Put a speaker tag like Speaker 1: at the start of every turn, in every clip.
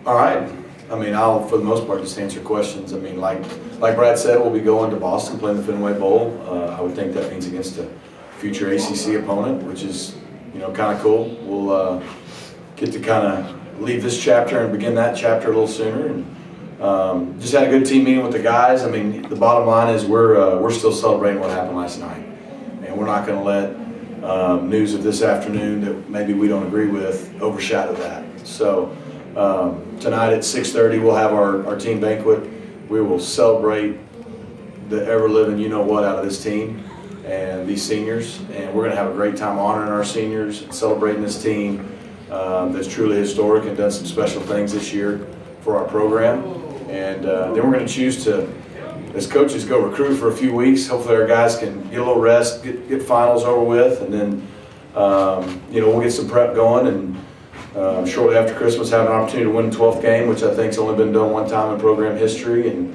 Speaker 1: All right. I mean, I'll, for the most part, just answer questions. I mean, like Brad said, we'll be going to Boston, playing the Fenway Bowl. I would think that means against a future ACC opponent, which is, kind of cool. We'll get to kind of leave this chapter and begin that chapter a little sooner. And just had a good team meeting with the guys. I mean, the bottom line is we're still celebrating what happened last night, and we're not going to let news of this afternoon that maybe we don't agree with overshadow that. So. Tonight at 6:30 we'll have our team banquet. We will celebrate the ever-living you-know-what out of this team and these seniors, and we're going to have a great time honoring our seniors and celebrating this team that's truly historic and done some special things this year for our program. And then we're going to choose to, as coaches, go recruit for a few weeks. Hopefully our guys can get a little rest, get finals over with, and then we'll get some prep going, and shortly after Christmas have an opportunity to win the 12th game, which I think has only been done one time in program history, and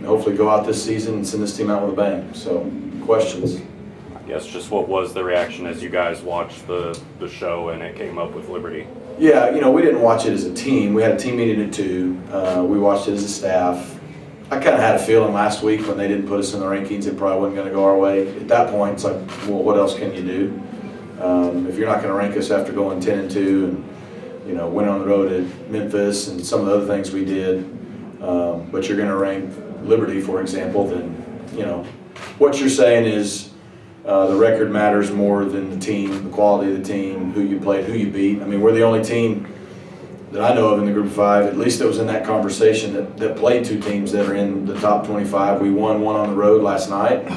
Speaker 1: hopefully go out this season and send this team out with a bang. So, questions?
Speaker 2: I guess just what was the reaction as you guys watched the show and it came up with Liberty?
Speaker 1: Yeah, we didn't watch it as a team. We had a team meeting at 2. We watched it as a staff. I kind of had a feeling last week when they didn't put us in the rankings it probably wasn't going to go our way. At that point, it's like, well, what else can you do? If you're not going to rank us after going 10-2 and went on the road at Memphis and some of the other things we did, but you're going to rank Liberty, for example, then what you're saying is the record matters more than the team, the quality of the team, who you played, who you beat. I mean, we're the only team that I know of in the Group of 5, at least that was in that conversation, that played 2 teams that are in the top 25. We won one on the road last night.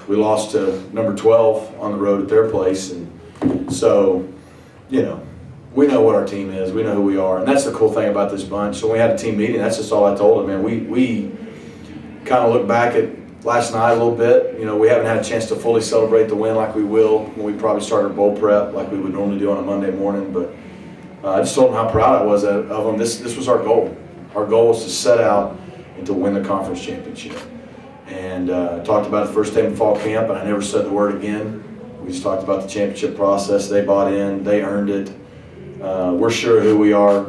Speaker 1: We lost to number 12 on the road at their place, and so, we know what our team is. We know who we are. And that's the cool thing about this bunch. So when we had a team meeting, that's just all I told them, man. We kind of look back at last night a little bit. We haven't had a chance to fully celebrate the win like we will when we probably start our bowl prep like we would normally do on a Monday morning. But I just told them how proud I was of them. This was our goal. Our goal was to set out and to win the conference championship. And talked about it the first day of fall camp, and I never said the word again. We just talked about the championship process. They bought in. They earned it. We're sure of who we are.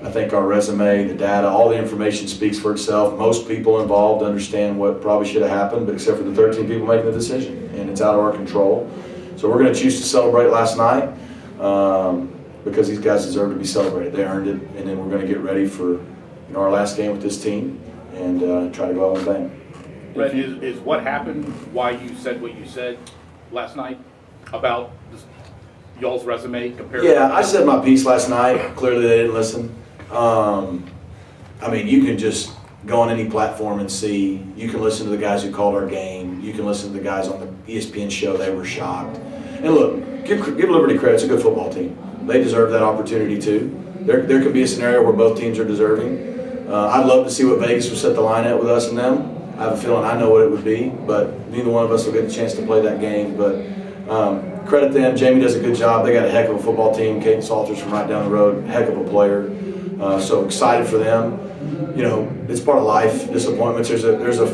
Speaker 1: I think our resume, the data, all the information speaks for itself. Most people involved understand what probably should have happened, but except for the 13 people making the decision, and it's out of our control. So we're going to choose to celebrate last night because these guys deserve to be celebrated. They earned it, and then we're going to get ready for our last game with this team and try to go out with a bang.
Speaker 3: Rhett, is what happened why you said what you said last night about y'all's resume compared?
Speaker 1: Yeah, I said my piece last night. Clearly they didn't listen. I mean, you can just go on any platform and see. You can listen to the guys who called our game. You can listen to the guys on the ESPN show. They were shocked. And look, give Liberty credit. It's a good football team. They deserve that opportunity too. There could be a scenario where both teams are deserving. I'd love to see what Vegas would set the line at with us and them. I have a feeling I know what it would be, but neither one of us will get a chance to play that game. But credit them. Jamie does a good job. They got a heck of a football team. Caden Salters from right down the road, heck of a player. So excited for them. It's part of life. Disappointments. There's a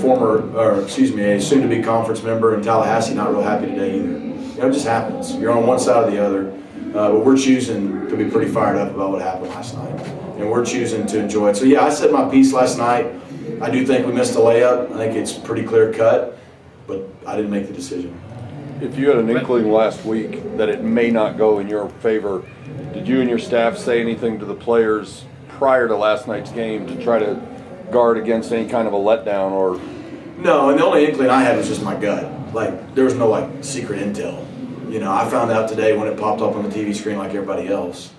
Speaker 1: soon-to-be conference member in Tallahassee not real happy today either. It just happens. You're on one side or the other. But we're choosing to be pretty fired up about what happened last night, and we're choosing to enjoy it. So yeah, I said my piece last night. I do think we missed a layup. I think it's pretty clear cut, but I didn't make the decision.
Speaker 4: If you had an inkling last week that it may not go in your favor, did you and your staff say anything to the players prior to last night's game to try to guard against any kind of a letdown? Or
Speaker 1: no, and the only inkling I had was just my gut. Like, there was no secret intel. I found out today when it popped up on the TV screen like everybody else.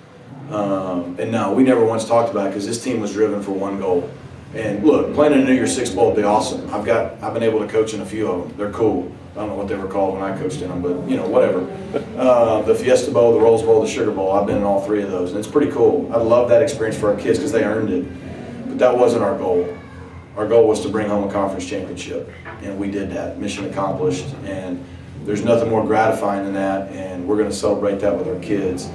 Speaker 1: And no, we never once talked about it because this team was driven for one goal. And look, playing in a New Year's Six Bowl would be awesome. I've been able to coach in a few of them. They're cool. I don't know what they were called when I coached in them, but whatever. The Fiesta Bowl, the Rose Bowl, the Sugar Bowl, I've been in all 3 of those, and it's pretty cool. I love that experience for our kids because they earned it. But that wasn't our goal. Our goal was to bring home a conference championship, and we did that. Mission accomplished, and there's nothing more gratifying than that, and we're going to celebrate that with our kids.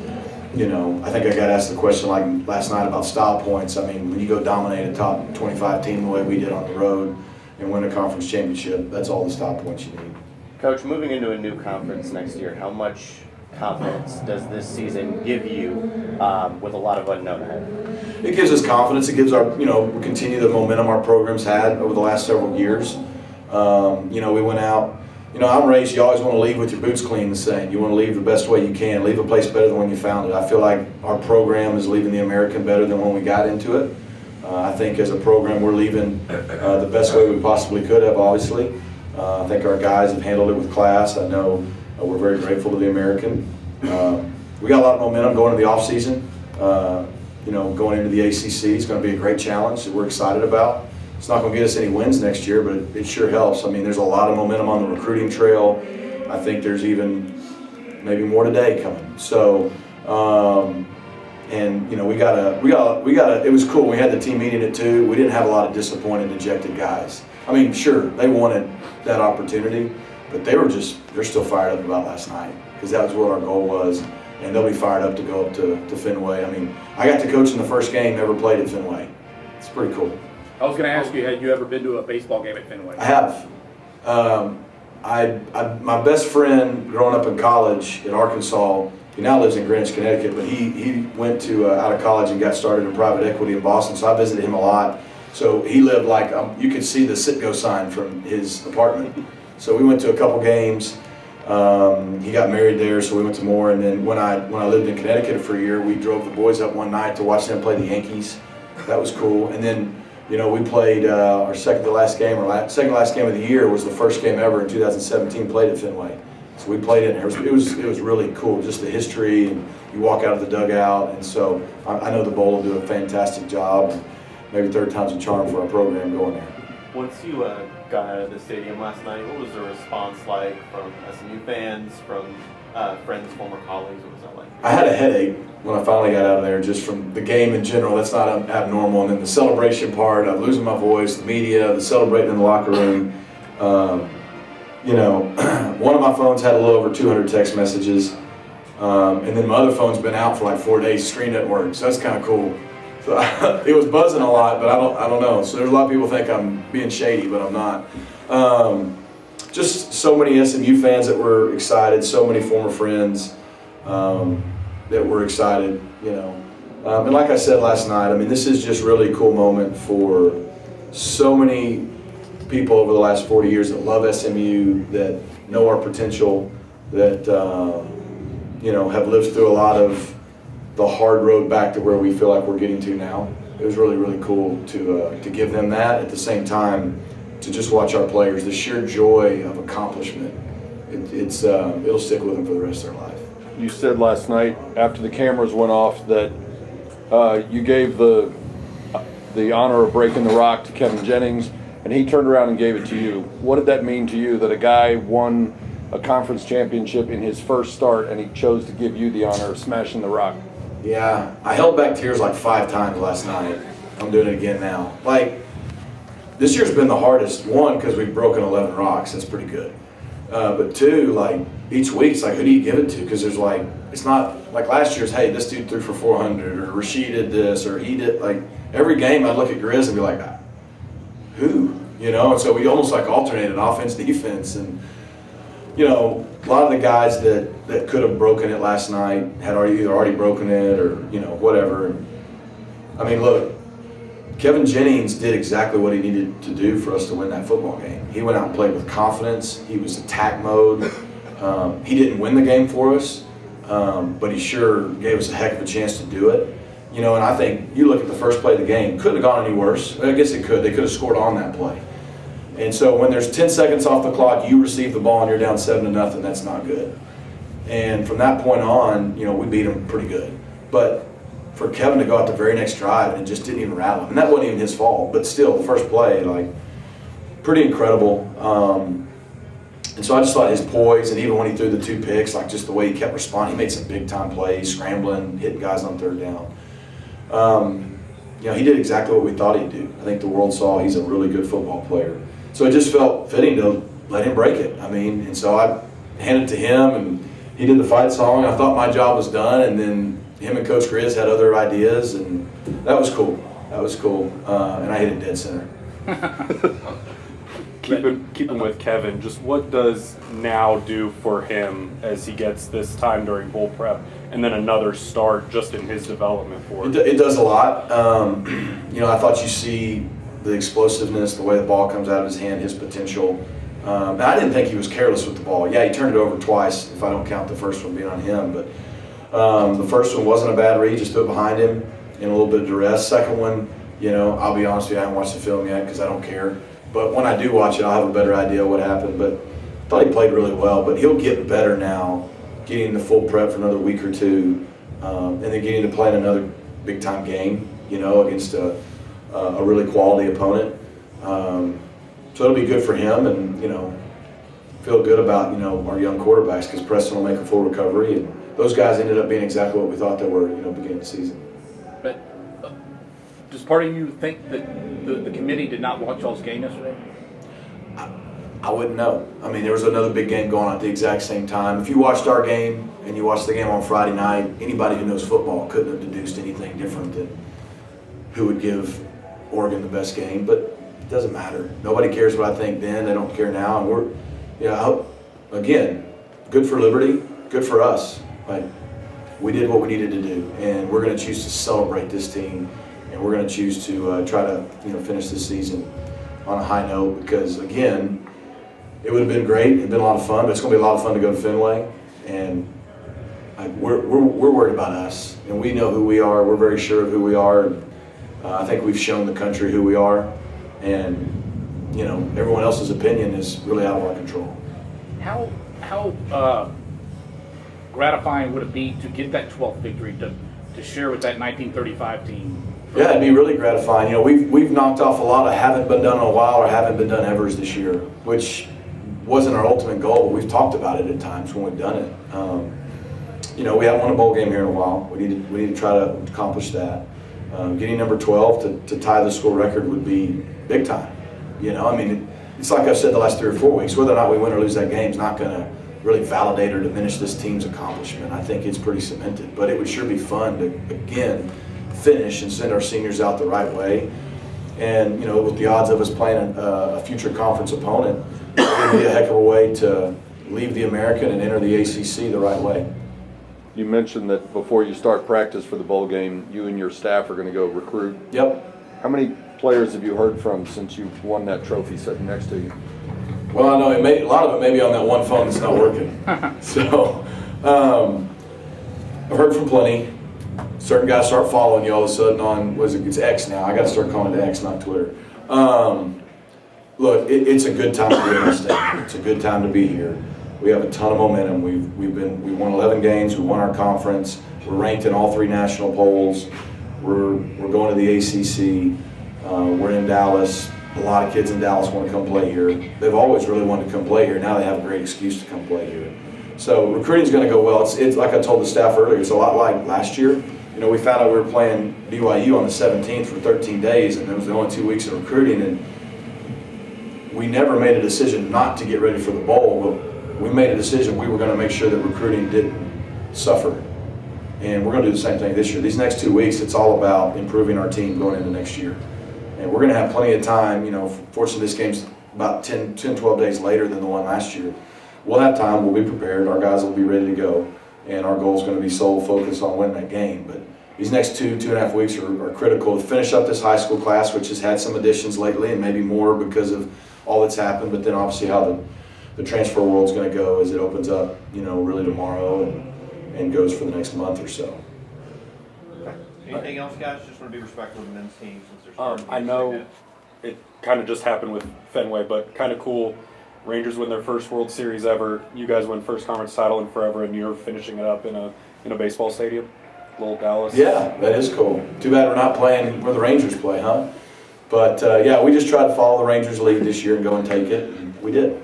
Speaker 1: I think I got asked the question like last night about style points. I mean, when you go dominate a top 25 team the way we did on the road and win a conference championship, that's all the style points you need.
Speaker 5: Coach, moving into a new conference next year, how much confidence does this season give you with a lot of unknown ahead?
Speaker 1: It gives us confidence. It gives we continue the momentum our program's had over the last several years. We went out. I'm raised, you always want to leave with your boots clean, the saying. You want to leave the best way you can, leave a place better than when you found it. I feel like our program is leaving the American better than when we got into it. I think as a program we're leaving the best way we possibly could have, obviously. I think our guys have handled it with class. I know we're very grateful to the American. We got a lot of momentum going into the off season. Going into the ACC is going to be a great challenge that we're excited about. It's not going to get us any wins next year, but it sure helps. I mean, there's a lot of momentum on the recruiting trail. I think there's even maybe more today coming. So, it was cool. We had the team meeting at 2. We didn't have a lot of disappointed, dejected guys. I mean, sure, they wanted that opportunity, but they're still fired up about last night because that was what our goal was. And they'll be fired up to go up to Fenway. I mean, I got to coach in the first game ever played at Fenway. It's pretty cool.
Speaker 3: I was going to ask you, had you ever been to a baseball game at Fenway?
Speaker 1: I have. My best friend growing up in college in Arkansas, he now lives in Greenwich, Connecticut, but he went to out of college and got started in private equity in Boston, so I visited him a lot. So he lived like, you could see the Citgo sign from his apartment. So we went to a couple games. He got married there, so we went to more. And then when I lived in Connecticut for a year, we drove the boys up one night to watch them play the Yankees. That was cool. And then we played our second to last game of the year was the first game ever in 2017 played at Fenway. So we played it, and it was really cool, just the history, and you walk out of the dugout, and so I know the Bowl will do a fantastic job, and maybe third time's a charm for our program going there.
Speaker 5: Once you got out of the stadium last night, what was the response like from SMU fans, from friends, former colleagues? What was that like?
Speaker 1: I had a headache when I finally got out of there, just from the game in general. That's not abnormal. And then the celebration part, I'm losing my voice, the media, the celebrating in the locker room. One of my phones had a little over 200 text messages. And then my other phone's been out for like 4 days, the screen doesn't work, so that's kind of cool. So it was buzzing a lot, but I don't know. So there's a lot of people think I'm being shady, but I'm not. Just so many SMU fans that were excited, so many former friends that were excited, And like I said last night, I mean, this is just really a cool moment for so many people over the last 40 years that love SMU, that know our potential, that have lived through a lot of the hard road back to where we feel like we're getting to now. It was really, really cool to give them that. At the same time, to just watch our players, the sheer joy of accomplishment, it'll stick with them for the rest of their life.
Speaker 4: You said last night after the cameras went off that you gave the honor of breaking the rock to Kevin Jennings, and he turned around and gave it to you. What did that mean to you, that a guy won a conference championship in his first start and he chose to give you the honor of smashing the rock?
Speaker 1: Yeah, I held back tears like 5 times last night. I'm doing it again now. Like, this year's been the hardest. 1, because we've broken 11 rocks. That's pretty good. But 2, like, each week, it's like, who do you give it to? Because there's like, it's not like last year's, hey, this dude threw for 400, or Rasheed did this, or he did, like, every game I'd look at Grizz and be like, who? And so we almost like alternated offense, defense, and, a lot of the guys that could have broken it last night had either already broken it or, whatever. And, I mean, look, Kevin Jennings did exactly what he needed to do for us to win that football game. He went out and played with confidence. He was attack mode. He didn't win the game for us, but he sure gave us a heck of a chance to do it. And I think you look at the first play of the game, couldn't have gone any worse. I guess it could. They could have scored on that play. And so when there's 10 seconds off the clock, you receive the ball and you're down 7-0, that's not good. And from that point on, we beat them pretty good. But for Kevin to go out the very next drive and it just didn't even rattle him, and that wasn't even his fault, but still, the first play, like, pretty incredible. And so I just thought his poise, and even when he threw the 2 picks, like just the way he kept responding, he made some big time plays, scrambling, hitting guys on 3rd down. He did exactly what we thought he'd do. I think the world saw he's a really good football player. So it just felt fitting to let him break it. I mean, and so I handed it to him, and he did the fight song. I thought my job was done, and then him and Coach Grizz had other ideas, and that was cool. And I hit it dead center.
Speaker 2: Keeping with Kevin, just what does now do for him as he gets this time during bowl prep and then another start just in his development for it?
Speaker 1: It does a lot. I thought you see the explosiveness, the way the ball comes out of his hand, his potential. And I didn't think he was careless with the ball. Yeah, he turned it over twice, if I don't count the first one being on him. But the first one wasn't a bad read, just threw it behind him in a little bit of duress. Second one, I'll be honest with you, I haven't watched the film yet because I don't care. But when I do watch it, I'll have a better idea what happened. But I thought he played really well. But he'll get better now, getting the full prep for another week or two, and then getting to play in another big-time game, against a really quality opponent. So it'll be good for him, and feel good about our young quarterbacks because Preston will make a full recovery, and those guys ended up being exactly what we thought they were, beginning of the season.
Speaker 3: But does part of you think that the committee did not watch y'all's game yesterday?
Speaker 1: I wouldn't know. I mean, there was another big game going on at the exact same time. If you watched our game and you watched the game on Friday night, anybody who knows football couldn't have deduced anything different than who would give Oregon the best game. But it doesn't matter. Nobody cares what I think then. They don't care now. And we're, again, good for Liberty, good for us. Like, we did what we needed to do, and we're going to choose to celebrate this team, and we're going to choose to try to finish this season on a high note because, again, it would have been great. It'd been a lot of fun, but it's going to be a lot of fun to go to Fenway, and we're worried about us, and we know who we are. We're very sure of who we are. And, I think we've shown the country who we are, and everyone else's opinion is really out of our control.
Speaker 3: How gratifying would it be to get that 12th victory to share with that 1935 team?
Speaker 1: Yeah, it'd be really gratifying. We've knocked off a lot of haven't been done in a while or haven't been done evers this year, which wasn't our ultimate goal, but we've talked about it at times when we've done it. We haven't won a bowl game here in a while. We need to try to accomplish that. Getting number 12 to tie the school record would be big time. It's like I've said the last 3 or 4 weeks, whether or not we win or lose that game is not going to really validate or diminish this team's accomplishment. I think it's pretty cemented, but it would sure be fun to, again, finish and send our seniors out the right way. And, with the odds of us playing a future conference opponent, it would be a heck of a way to leave the American and enter the ACC the right way.
Speaker 4: You mentioned that before you start practice for the bowl game, you and your staff are going to go recruit.
Speaker 1: Yep.
Speaker 4: How many players have you heard from since you won that trophy sitting next to you?
Speaker 1: Well, I know a lot of it may be on that one phone that's not working. So, I've heard from plenty. Certain guys start following you all of a sudden on, it's X now. I got to start calling it X, not Twitter. Look, it's a good time to be in this state. It's a good time to be here. We have a ton of momentum. We won 11 games. We won our conference. We're ranked in all 3 national polls. We're going to the ACC. We're in Dallas. A lot of kids in Dallas want to come play here. They've always really wanted to come play here. Now they have a great excuse to come play here. So recruiting's going to go well. It's like I told the staff earlier. It's a lot like last year. We found out we were playing BYU on the 17th for 13 days, and it was the only 2 weeks of recruiting. And we never made a decision not to get ready for the bowl, but we made a decision we were going to make sure that recruiting didn't suffer. And we're going to do the same thing this year. These next 2 weeks, it's all about improving our team going into next year. And we're going to have plenty of time. Fortunately, this game's about 10, 12 days later than the one last year. We'll have time. We'll be prepared. Our guys will be ready to go. And our goal is going to be sole focus on winning that game. But these next 2.5 weeks are critical to finish up this high school class, which has had some additions lately and maybe more because of all that's happened. But then obviously how the transfer world's going to go as it opens up, really tomorrow and goes for the next month or so.
Speaker 5: Anything else, guys? Just want to be respectful of the men's team since they're starting.
Speaker 2: I know it kind of just happened with Fenway, but kind of cool. Rangers win their first World Series ever. You guys win first conference title in forever, and you're finishing it up in a baseball stadium, little Dallas.
Speaker 1: Yeah, that is cool. Too bad we're not playing where the Rangers play, huh? But we just tried to follow the Rangers' lead this year and go and take it, and we did.